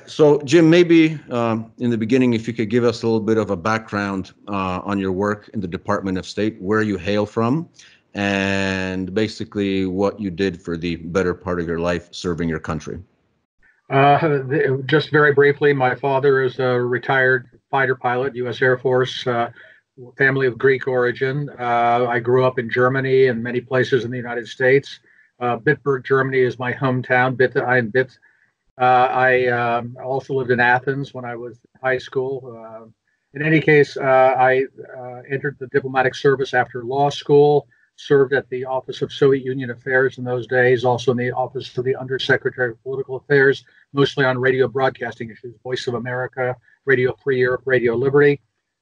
So, Jim, maybe in the beginning, if you could give us a little bit of a background on your work in the Department of State, where you hail from, and basically what you did for the better part of your life serving your country. Just very briefly, my father is a retired fighter pilot, U.S. Air Force, family of Greek origin. I grew up in Germany and many places in the United States. Bitburg, Germany is my hometown. I also lived in Athens when I was in high school. In any case, I entered the diplomatic service after law school, served at the Office of Soviet Union Affairs in those days, also in the Office of the Undersecretary of Political Affairs, mostly on radio broadcasting issues, Voice of America, Radio Free Europe, Radio Liberty.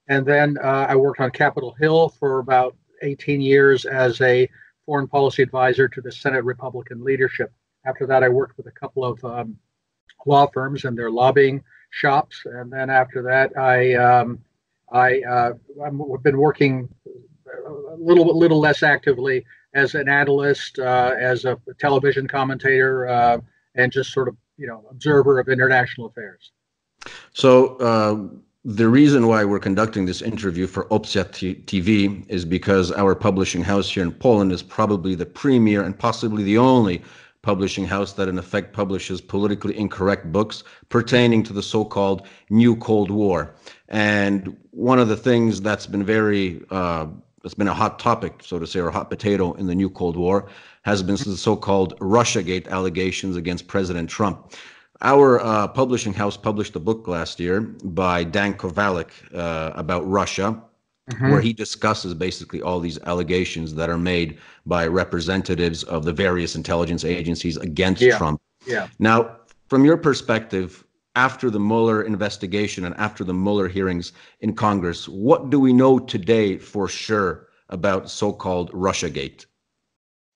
And then I worked on Capitol Hill for about 18 years as a foreign policy advisor to the Senate Republican leadership. After that, I worked with a couple of law firms and their lobbying shops. And then after that, I've been working a little less actively as an analyst, as a television commentator, and just sort of, observer of international affairs. So the reason why we're conducting this interview for Opcja TV is because our publishing house here in Poland is probably the premier and possibly the only publishing house that in effect publishes politically incorrect books pertaining to the so-called New Cold War. And one of the things that's been it's been a hot topic, so to say, or a hot potato in the New Cold War has been the so-called Russiagate allegations against President Trump. Our publishing house published a book last year by Dan Kowalik about Russia, where he discusses basically all these allegations that are made by representatives of the various intelligence agencies against Trump. Yeah. Now, from your perspective, after the Mueller investigation and after the Mueller hearings in Congress, what do we know today for sure about so-called Russiagate?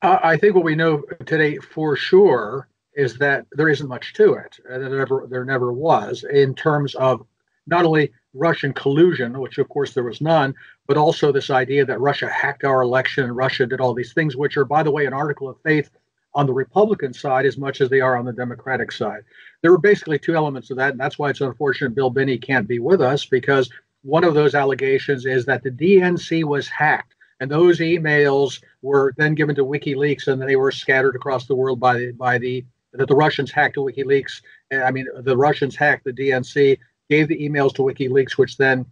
I think what we know today for sure is that there isn't much to it. There never was, in terms of not only Russian collusion, which of course there was none, but also this idea that Russia hacked our election and Russia did all these things, which are, by the way, an article of faith on the Republican side as much as they are on the Democratic side. There were basically two elements of that, and that's why it's unfortunate Bill Binney can't be with us, because one of those allegations is that the DNC was hacked, and those emails were then given to WikiLeaks, and then they were scattered across the world that the Russians hacked WikiLeaks. I mean, the Russians hacked the DNC, gave the emails to WikiLeaks, which then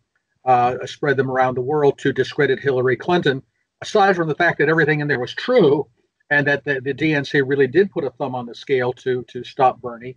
spread them around the world to discredit Hillary Clinton. Aside from the fact that everything in there was true, and that the DNC really did put a thumb on the scale to stop Bernie,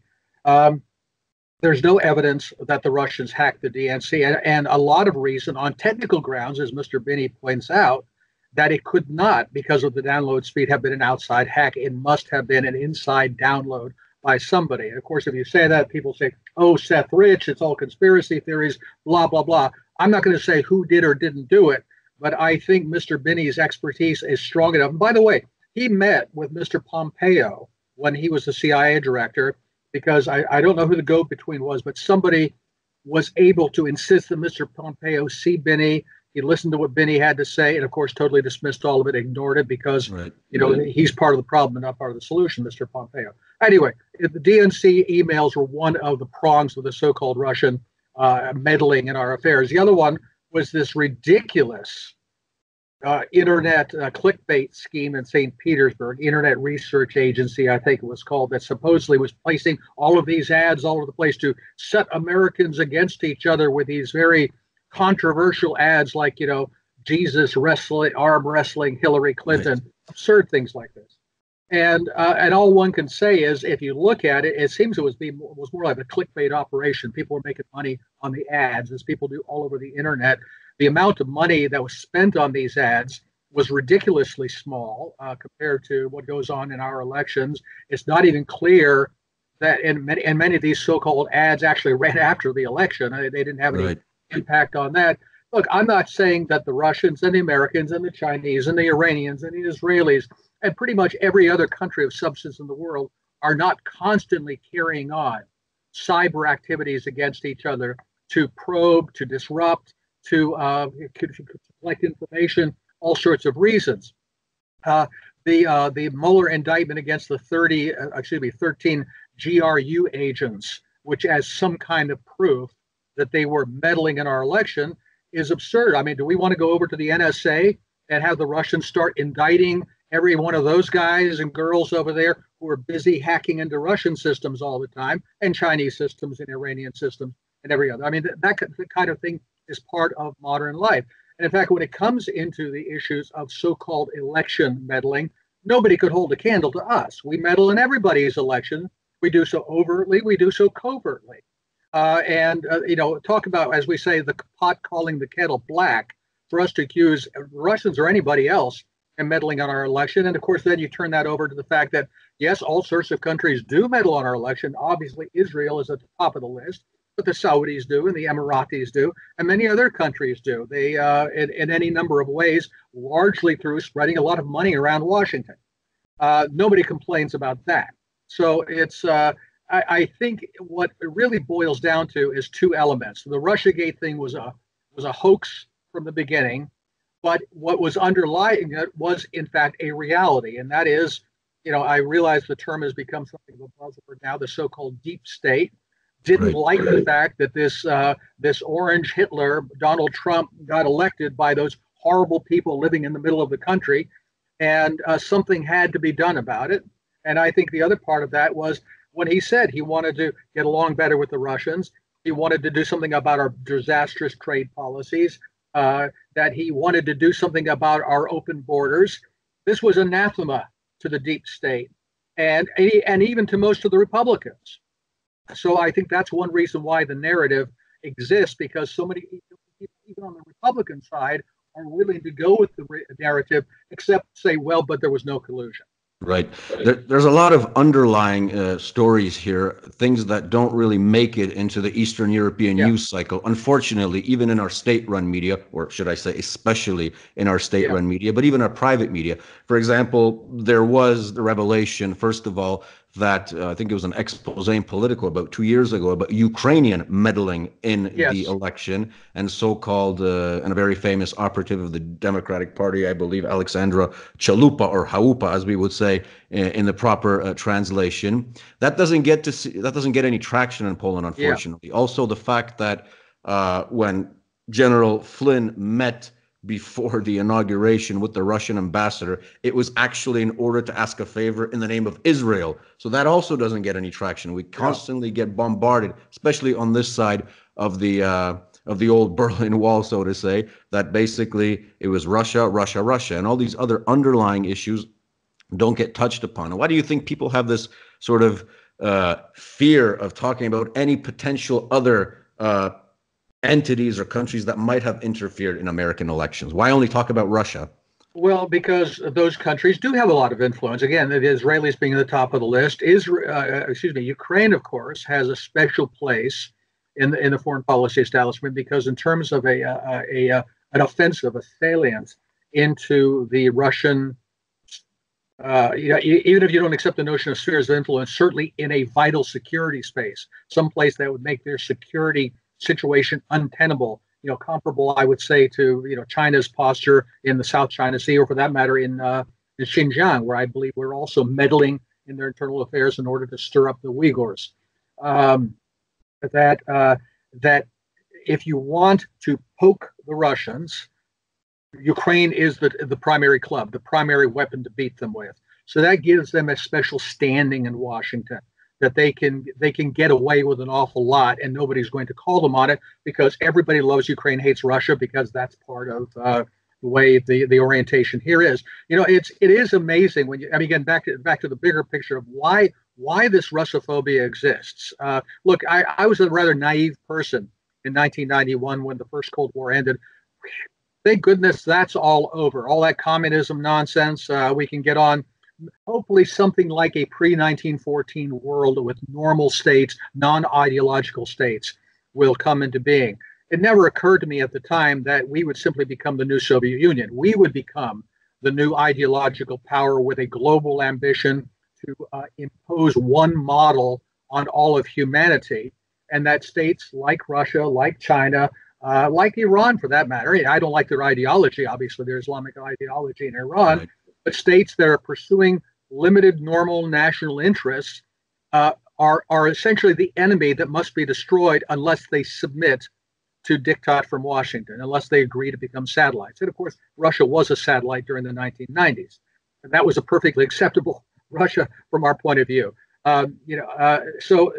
there's no evidence that the Russians hacked the DNC, and a lot of reason on technical grounds, as Mr. Binney points out, that it could not, because of the download speed, have been an outside hack. It must have been an inside download by somebody. And of course, if you say that, people say, oh, Seth Rich, it's all conspiracy theories, blah, blah, blah. I'm not going to say who did or didn't do it, but I think Mr. Binney's expertise is strong enough. And by the way, he met with Mr. Pompeo when he was the CIA director, because I don't know who the go-between was, but somebody was able to insist that Mr. Pompeo see Binney. He listened to what Binney had to say, and of course, totally dismissed all of it, ignored it, because he's part of the problem and not part of the solution, Mr. Pompeo. Anyway, the DNC emails were one of the prongs of the so-called Russian meddling in our affairs. The other one was this ridiculous internet clickbait scheme in St. Petersburg, Internet Research Agency, I think it was called, that supposedly was placing all of these ads all over the place to set Americans against each other with these very controversial ads like, Jesus arm wrestling Hillary Clinton, absurd things like this. And all one can say is, if you look at it, it seems it was more like a clickbait operation. People were making money on the ads, as people do all over the internet. The amount of money that was spent on these ads was ridiculously small compared to what goes on in our elections. It's not even clear that in many of these so-called ads actually ran after the election. They didn't have any impact on that. Look, I'm not saying that the Russians and the Americans and the Chinese and the Iranians and the Israelis and pretty much every other country of substance in the world are not constantly carrying on cyber activities against each other to probe, to disrupt, to collect information, all sorts of reasons. The Mueller indictment against the 13 GRU agents which as some kind of proof that they were meddling in our election, is absurd. I mean, do we want to go over to the NSA and have the Russians start indicting every one of those guys and girls over there who are busy hacking into Russian systems all the time, and Chinese systems and Iranian systems and every other? I mean, that kind of thing is part of modern life. And in fact, when it comes into the issues of so-called election meddling, nobody could hold a candle to us. We meddle in everybody's election. We do so overtly, we do so covertly. Talk about, as we say, the pot calling the kettle black, for us to accuse Russians or anybody else in meddling on our election. And of course, then you turn that over to the fact that, yes, all sorts of countries do meddle on our election. Obviously, Israel is at the top of the list, but the Saudis do, and the Emiratis do, and many other countries do. They, in any number of ways, largely through spreading a lot of money around Washington. Nobody complains about that. So it's, I think what it really boils down to is two elements. The Russiagate thing was a hoax from the beginning, but what was underlying it was, in fact, a reality. And that is, I realize the term has become something of a buzzword now, the so-called deep state. Didn't like the fact that this orange Hitler, Donald Trump, got elected by those horrible people living in the middle of the country, and something had to be done about it. And I think the other part of that was when he said he wanted to get along better with the Russians, he wanted to do something about our disastrous trade policies, that he wanted to do something about our open borders. This was anathema to the deep state and even to most of the Republicans. So I think that's one reason why the narrative exists, because so many people, even on the Republican side, are willing to go with the narrative, except say, well, but there was no collusion. Right. There's a lot of underlying stories here, things that don't really make it into the Eastern European news cycle. Unfortunately, even in our state-run media, or should I say especially in our state-run media, but even our private media. For example, there was the revelation, first of all, that I think it was an expose in Politico about 2 years ago about Ukrainian meddling in the election, and so-called and a very famous operative of the Democratic Party, I believe, Alexandra Chalupa, or Haupa, as we would say in the proper translation. That doesn't get any traction in Poland, unfortunately. Yeah. Also, the fact that when General Flynn met before the inauguration with the Russian ambassador, it was actually in order to ask a favor in the name of Israel. So that also doesn't get any traction. We constantly get bombarded, especially on this side of the old Berlin Wall, so to say, that basically it was Russia, Russia, Russia, and all these other underlying issues don't get touched upon. And why do you think people have this sort of fear of talking about any potential other entities or countries that might have interfered in American elections? Why only talk about Russia? Well, because those countries do have a lot of influence. Again, the Israelis being at the top of the list. Ukraine, of course, has a special place in the foreign policy establishment, because in terms of an offensive, a salient into the Russian, even if you don't accept the notion of spheres of influence, certainly in a vital security space, someplace that would make their security situation untenable, comparable, I would say, to China's posture in the South China Sea, or for that matter in Xinjiang, where I believe we're also meddling in their internal affairs in order to stir up the Uyghurs. That if you want to poke the Russians, Ukraine is the primary club, the primary weapon to beat them with. So that gives them a special standing in Washington, that they can get away with an awful lot and nobody's going to call them on it, because everybody loves Ukraine, hates Russia, because that's part of the way the orientation here is. It is amazing when again, back to the bigger picture of why this Russophobia exists. Look, I was a rather naive person in 1991 when the first Cold War ended. Thank goodness that's all over. All that communism nonsense, we can get on. Hopefully something like a pre-1914 world with normal states, non-ideological states, will come into being. It never occurred to me at the time that we would simply become the new Soviet Union. We would become the new ideological power with a global ambition to impose one model on all of humanity, and that states like Russia, like China, like Iran for that matter. I don't like their ideology, obviously, their Islamic ideology in Iran, right. But states that are pursuing limited normal national interests are essentially the enemy that must be destroyed unless they submit to diktat from Washington, unless they agree to become satellites. And of course, Russia was a satellite during the 1990s, and that was a perfectly acceptable Russia from our point of view. So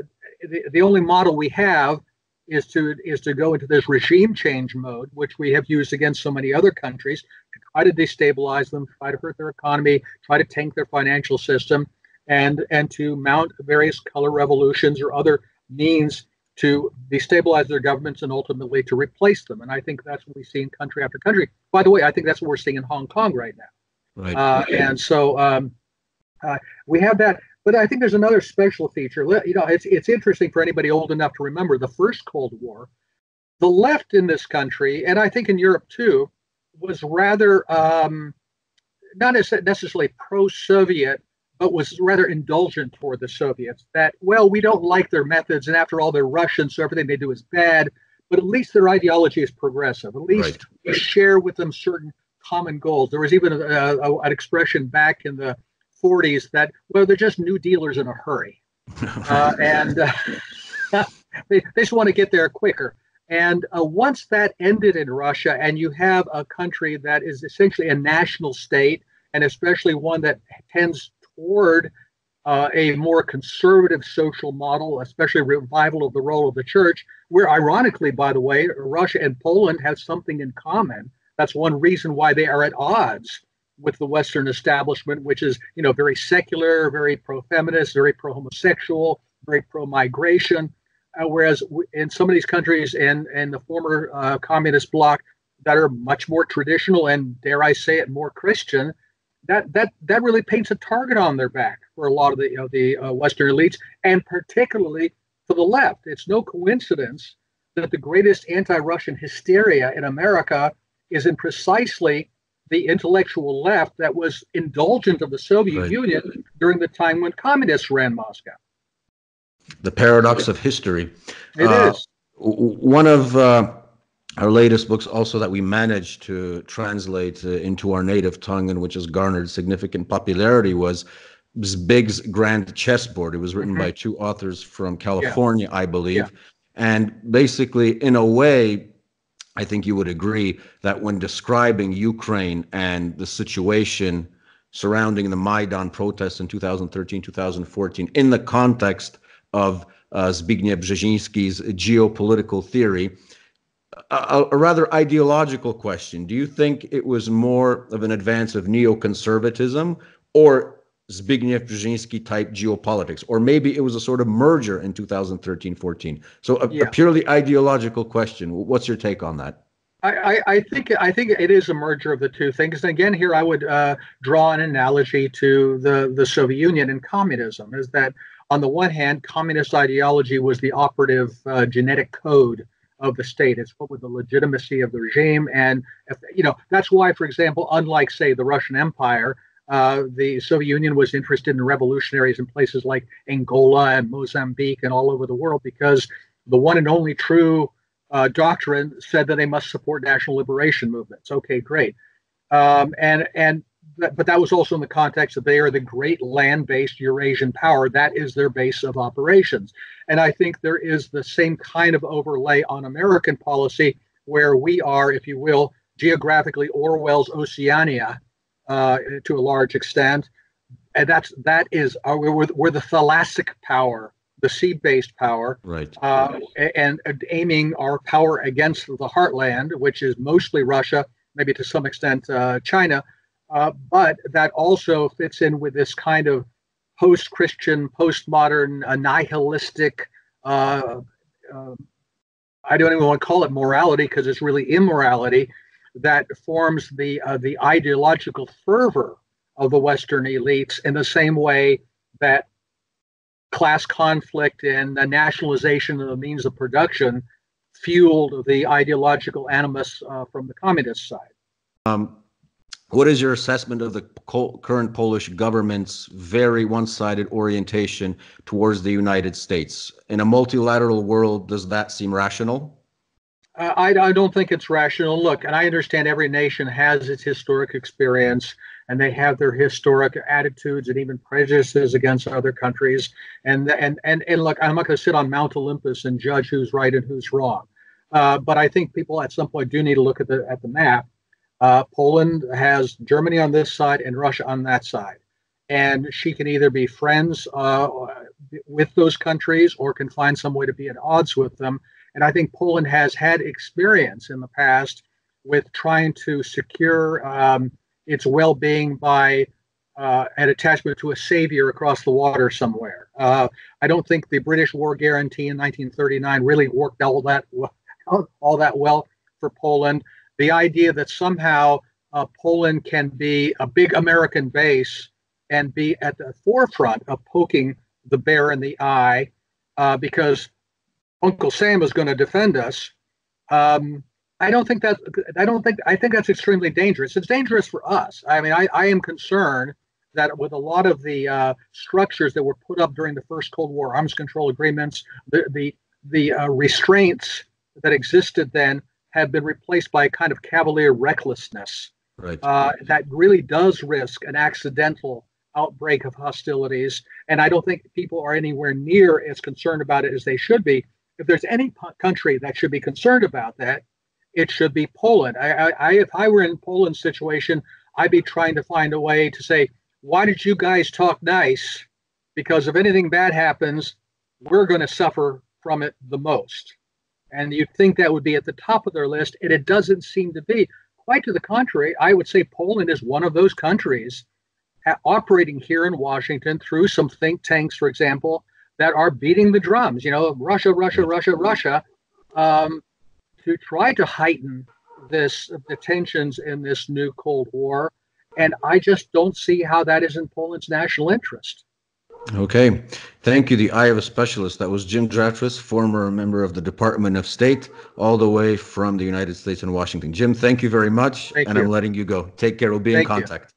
the only model we have is to go into this regime change mode, which we have used against so many other countries, to try to destabilize them, try to hurt their economy, try to tank their financial system, and to mount various color revolutions or other means to destabilize their governments and ultimately to replace them. And I think that's what we see in country after country. By the way, I think that's what we're seeing in Hong Kong right now. Right. And so we have that. But I think there's another special feature. It's interesting for anybody old enough to remember the first Cold War. The left in this country, and I think in Europe too, was rather not necessarily pro-Soviet, but was rather indulgent toward the Soviets. That, well, we don't like their methods, and after all, they're Russians, so everything they do is bad. But at least their ideology is progressive. At least we share with them certain common goals. There was even an expression back in the 40s that, well, they're just New Dealers in a hurry. They just want to get there quicker. And once that ended in Russia, and you have a country that is essentially a national state, and especially one that tends toward a more conservative social model, especially revival of the role of the church, where ironically, by the way, Russia and Poland have something in common. That's one reason why they are at odds with the Western establishment, which is, very secular, very pro-feminist, very pro-homosexual, very pro-migration. Whereas in some of these countries and the former communist bloc that are much more traditional and, dare I say it, more Christian, that really paints a target on their back for a lot of the Western elites, and particularly for the left. It's no coincidence that the greatest anti-Russian hysteria in America is in precisely the intellectual left that was indulgent of the Soviet Union during the time when communists ran Moscow. The paradox of history. It is. One of our latest books also that we managed to translate into our native tongue and which has garnered significant popularity was Zbig's Grand Chessboard. It was written by two authors from California, I believe. And basically, in a way, I think you would agree that when describing Ukraine and the situation surrounding the Maidan protests in 2013, 2014, in the context of Zbigniew Brzezinski's geopolitical theory, a rather ideological question. Do you think it was more of an advance of neoconservatism or Zbigniew Brzezinski type geopolitics? Or maybe it was a sort of merger in 2013-14. So a purely ideological question. What's your take on that? I think it is a merger of the two things. And again, here I would draw an analogy to the Soviet Union and communism, is that on the one hand, communist ideology was the operative genetic code of the state. It's what was the legitimacy of the regime. And, that's why, for example, unlike, say, the Russian Empire, the Soviet Union was interested in revolutionaries in places like Angola and Mozambique and all over the world, because the one and only true doctrine said that they must support national liberation movements. Okay, great. But that was also in the context that they are the great land-based Eurasian power. That is their base of operations. And I think there is the same kind of overlay on American policy, where we are, if you will, geographically Orwell's Oceania to a large extent. And we're the thalassic power, the sea-based power, right? And aiming our power against the heartland, which is mostly Russia, maybe to some extent China. But that also fits in with this kind of post-Christian, postmodern, nihilistic, I don't even want to call it morality because it's really immorality, that forms the ideological fervor of the Western elites, in the same way that class conflict and the nationalization of the means of production fueled the ideological animus from the communist side. What is your assessment of the current Polish government's very one-sided orientation towards the United States? In a multilateral world, does that seem rational? I don't think it's rational. Look, and I understand every nation has its historic experience and they have their historic attitudes and even prejudices against other countries. And look, I'm not going to sit on Mount Olympus and judge who's right and who's wrong. But I think people at some point do need to look at the map. Poland has Germany on this side and Russia on that side. And she can either be friends with those countries or can find some way to be at odds with them. And I think Poland has had experience in the past with trying to secure its well-being by an attachment to a savior across the water somewhere. I don't think the British war guarantee in 1939 really worked all that well for Poland. The idea that somehow Poland can be a big American base and be at the forefront of poking the bear in the eye because Uncle Sam is going to defend us. I think that's extremely dangerous. It's dangerous for us. I mean, I am concerned that with a lot of the structures that were put up during the first Cold War, arms control agreements, the restraints that existed then have been replaced by a kind of cavalier recklessness. Right. That really does risk an accidental outbreak of hostilities. And I don't think people are anywhere near as concerned about it as they should be. If there's any country that should be concerned about that, it should be Poland. If I were in Poland's situation, I'd be trying to find a way to say, why did you guys talk nice? Because if anything bad happens, we're going to suffer from it the most. And you'd think that would be at the top of their list, and it doesn't seem to be. Quite to the contrary, I would say Poland is one of those countries operating here in Washington through some think tanks, for example, that are beating the drums, Russia, to try to heighten the tensions in this new Cold War. And I just don't see how that is in Poland's national interest. Okay. Thank you. The eye of a specialist. That was Jim Jatras, former member of the Department of State, all the way from the United States in Washington. Jim, thank you very much. Thank you. I'm letting you go. Take care. We'll be in contact.